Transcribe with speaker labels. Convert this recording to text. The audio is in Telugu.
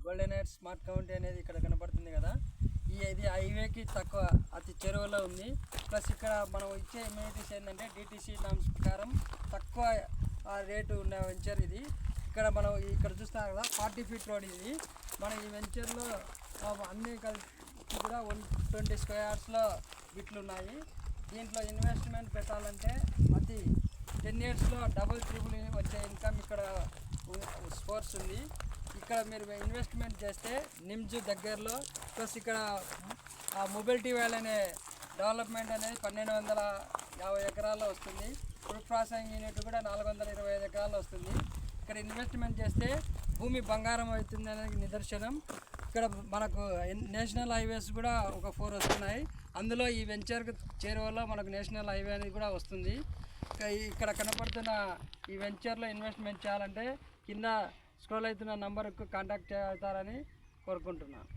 Speaker 1: గోల్డెన్ ఎయిర్ స్మార్ట్ కౌంటీ అనేది ఇక్కడ కనపడుతుంది కదా. ఇది హైవేకి తక్కువ అతి చెరువులో ఉంది. ప్లస్ ఇక్కడ మనం ఇచ్చే ఇమ్యూనిటీస్ ఏంటంటే డిటీసీ నామ్స్ ప్రకారం తక్కువ రేటు ఉన్న వెంచర్ ఇది. ఇక్కడ మనం ఇక్కడ చూస్తాం కదా 40 feet రోడ్ ఇది. మన ఈ వెంచర్లో అన్నీ కలిసి కూడా 120 square yardsలో బిట్లు ఉన్నాయి. దీంట్లో ఇన్వెస్ట్మెంట్ పెట్టాలంటే అతి 10 yearsలో డబుల్ ట్రిపుల్ వచ్చే ఇన్కమ్ ఇక్కడ సోర్స్ ఉంది. ఇక్కడ మీరు ఇన్వెస్ట్మెంట్ చేస్తే నిమ్జ్ దగ్గరలో ప్లస్ ఇక్కడ మొబిలిటీ వ్యాలీ అనే డెవలప్మెంట్ అనేది 1250 ఎకరాల్లో వస్తుంది. ఫుడ్ ప్రాసెసింగ్ యూనిట్ కూడా 425 ఎకరాల్లో వస్తుంది. ఇక్కడ ఇన్వెస్ట్మెంట్ చేస్తే భూమి బంగారం అవుతుంది అనేది నిదర్శనం. ఇక్కడ మనకు నేషనల్ హైవేస్ కూడా ఒక 4 వస్తున్నాయి. అందులో ఈ వెంచర్కి చేరువలో మనకు నేషనల్ హైవే అనేది కూడా వస్తుంది. ఇక్కడ కనపడుతున్న ఈ వెంచర్లో ఇన్వెస్ట్మెంట్ చేయాలంటే కింద స్క్రోల్ అవుతున్న నంబర్కు కాంటాక్ట్ అవుతారని కోరుకుంటున్నాను.